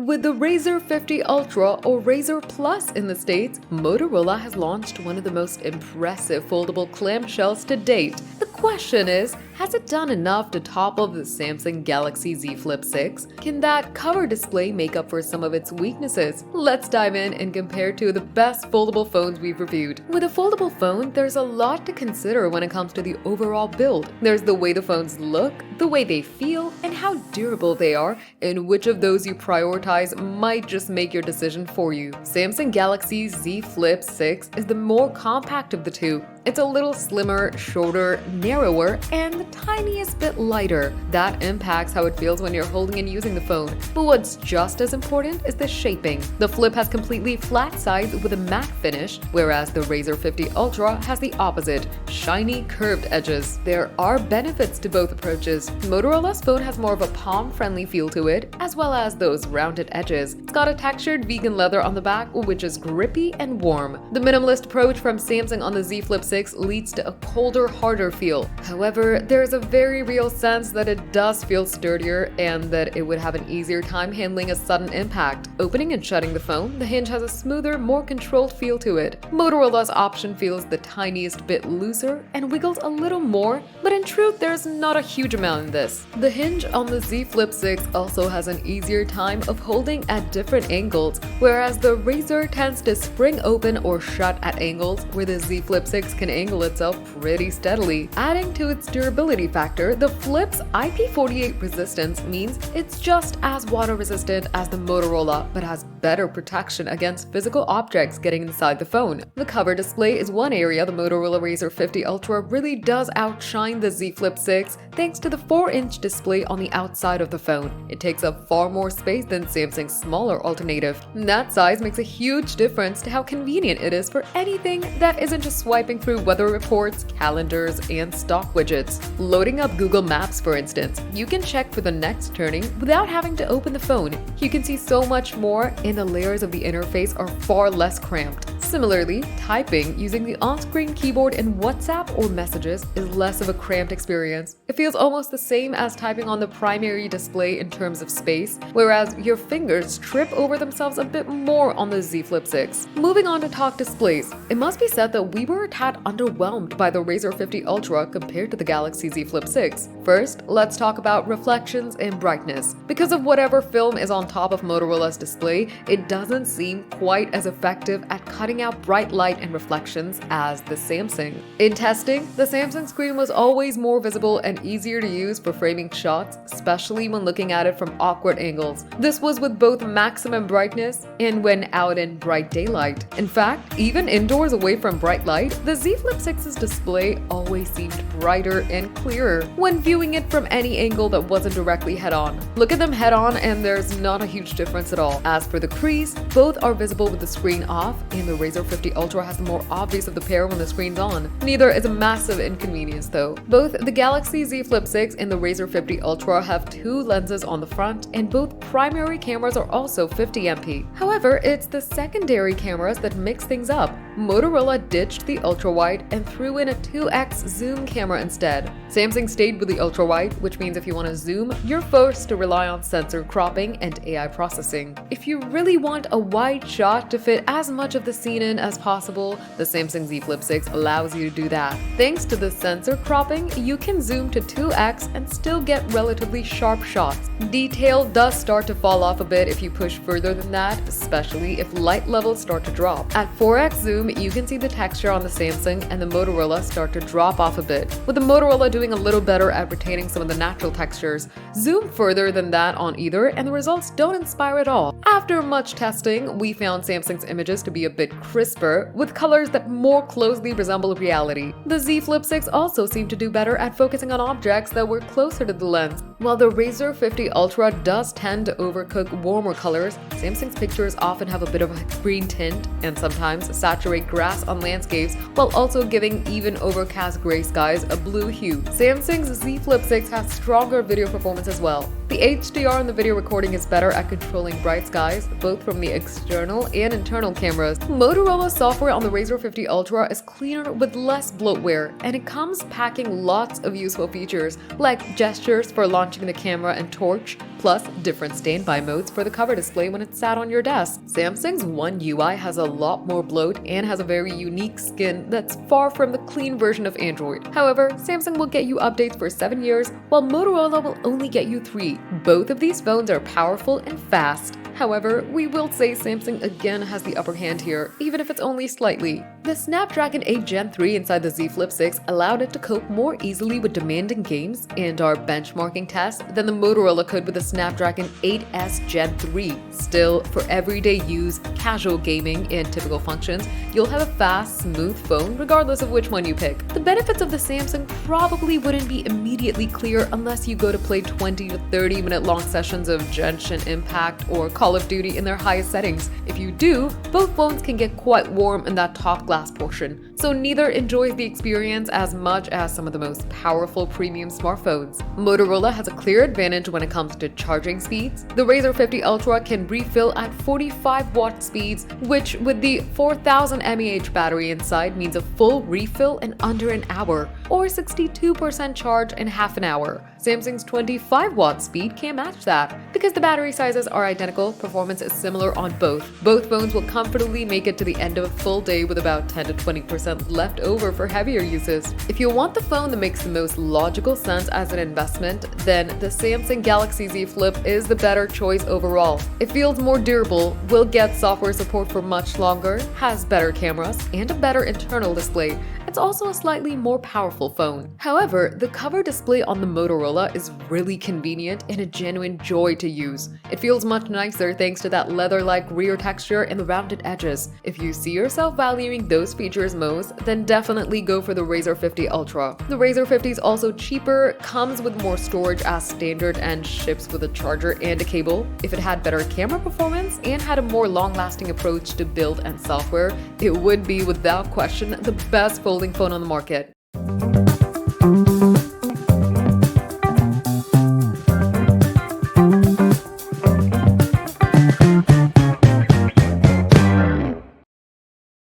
With the Razr 50 Ultra or Razr Plus in the States, Motorola has launched one of the most impressive foldable clamshells to date. The question is, has it done enough to topple the Samsung Galaxy Z Flip 6? Can that cover display make up for some of its weaknesses? Let's dive in and compare two of the best foldable phones we've reviewed. With a foldable phone, there's a lot to consider when it comes to the overall build. There's the way the phones look, the way they feel, and how durable they are, and which of those you prioritize might just make your decision for you. Samsung Galaxy Z Flip 6 is the more compact of the two. It's a little slimmer, shorter, narrower, and the tiniest bit lighter. That impacts how it feels when you're holding and using the phone. But what's just as important is the shaping. The Flip has completely flat sides with a matte finish, whereas the Razr 50 Ultra has the opposite, shiny, curved edges. There are benefits to both approaches. Motorola's phone has more of a palm-friendly feel to it, as well as those rounded edges. It's got a textured vegan leather on the back, which is grippy and warm. The minimalist approach from Samsung on the Z Flip 6 leads to a colder, harder feel. However, there's a very real sense that it does feel sturdier and that it would have an easier time handling a sudden impact. Opening and shutting the phone, the hinge has a smoother, more controlled feel to it. Motorola's option feels the tiniest bit looser and wiggles a little more, but in truth, there's not a huge amount in this. The hinge on the Z Flip 6 also has an easier time of holding at different angles, whereas the Razr tends to spring open or shut at angles where the Z Flip 6 can angle itself pretty steadily. Adding to its durability factor, the Flip's IP48 resistance means it's just as water resistant as the Motorola, but has better protection against physical objects getting inside the phone. The cover display is one area the Motorola Razr 50 Ultra really does outshine the Z Flip 6 thanks to the 4-inch display on the outside of the phone. It takes up far more space than Samsung's smaller alternative. That size makes a huge difference to how convenient it is for anything that isn't just swiping through weather reports, calendars, and stock widgets. Loading up Google Maps, for instance, you can check for the next turning without having to open the phone. You can see so much more, and the layers of the interface are far less cramped. Similarly, typing using the on-screen keyboard in WhatsApp or Messages is less of a cramped experience. It feels almost the same as typing on the primary display in terms of space, whereas your fingers trip over themselves a bit more on the Z Flip 6. Moving on to talk displays, it must be said that we were a tad underwhelmed by the Razr 50 Ultra compared to the Galaxy Z Flip 6. First, let's talk about reflections and brightness. Because of whatever film is on top of Motorola's display, it doesn't seem quite as effective at cutting out bright light and reflections as the Samsung. In testing, the Samsung screen was always more visible and easier to use for framing shots, especially when looking at it from awkward angles. This was with both maximum brightness and when out in bright daylight. In fact, even indoors away from bright light, the Z Flip 6's display always seemed brighter and clearer when viewing it from any angle that wasn't directly head-on. Look at them head-on and there's not a huge difference at all. As for the crease, both are visible with the screen off, and the Razr 50 Ultra has the more obvious of the pair when the screen's on. Neither is a massive inconvenience though. Both the Galaxy Z Flip 6 and the Razr 50 Ultra have two lenses on the front, and both primary cameras are also 50MP. However, it's the secondary cameras that mix things up. Motorola ditched the ultra-wide and threw in a 2x zoom camera instead. Samsung stayed with the ultra-wide, which means if you want to zoom, you're forced to rely on sensor cropping and AI processing. If you really want a wide shot to fit as much of the scene in as possible, the Samsung Z Flip 6 allows you to do that. Thanks to the sensor cropping, you can zoom to 2x and still get relatively sharp shots. Detail does start to fall off a bit if you push further than that, especially if light levels start to drop. At 4x zoom, you can see the texture on the Samsung and the Motorola start to drop off a bit, with the Motorola doing a little better at retaining some of the natural textures. Zoom further than that on either, and the results don't inspire at all. After much testing, we found Samsung's images to be a bit crisper, with colors that more closely resemble reality. The Z Flip 6 also seemed to do better at focusing on objects that were closer to the lens. While the Razr 50 Ultra does tend to overcook warmer colors, Samsung's pictures often have a bit of a green tint and sometimes saturate grass on landscapes while also giving even overcast gray skies a blue hue. Samsung's Z Flip 6 has stronger video performance as well. The HDR in the video recording is better at controlling bright skies, both from the external and internal cameras. Motorola's software on the Razr 50 Ultra is cleaner with less bloatware, and it comes packing lots of useful features like gestures for launching the camera and torch, plus different standby modes for the cover display when it's sat on your desk. Samsung's One UI has a lot more bloat and has a very unique skin that's far from the clean version of Android. However, Samsung will get you updates for 7 years, while Motorola will only get you 3. Both of these phones are powerful and fast. However, we will say Samsung again has the upper hand here, even if it's only slightly. The Snapdragon 8 Gen 3 inside the Z Flip 6 allowed it to cope more easily with demanding games and our benchmarking tests than the Motorola could with the Snapdragon 8S Gen 3. Still, for everyday use, casual gaming, and typical functions, you'll have a fast, smooth phone regardless of which one you pick. The benefits of the Samsung probably wouldn't be immediately clear unless you go to play 20 to 30 minute long sessions of Genshin Impact or Call of Duty in their highest settings. If you do, both phones can get quite warm in that top glass portion, so neither enjoys the experience as much as some of the most powerful premium smartphones. Motorola has a clear advantage when it comes to charging speeds. The Razr 50 Ultra can refill at 45 watt speeds, which with the 4000 mAh battery inside means a full refill in under an hour, or 62% charge in half an hour. Samsung's 25 watt speed can't match that. Because the battery sizes are identical, performance is similar on both. Both phones will comfortably make it to the end of a full day with about 10 to 20% left over for heavier uses. If you want the phone that makes the most logical sense as an investment, then the Samsung Galaxy Z Flip is the better choice overall. It feels more durable, will get software support for much longer, has better cameras, and a better internal display. It's also a slightly more powerful phone. However, the cover display on the Motorola is really convenient and a genuine joy to use. It feels much nicer thanks to that leather-like rear texture and the rounded edges. If you see yourself valuing those features most, then definitely go for the Razr 50 Ultra. The Razr 50 is also cheaper, comes with more storage as standard, and ships with a charger and a cable. If it had better camera performance and had a more long-lasting approach to build and software, it would be without question the best folding phone on the market.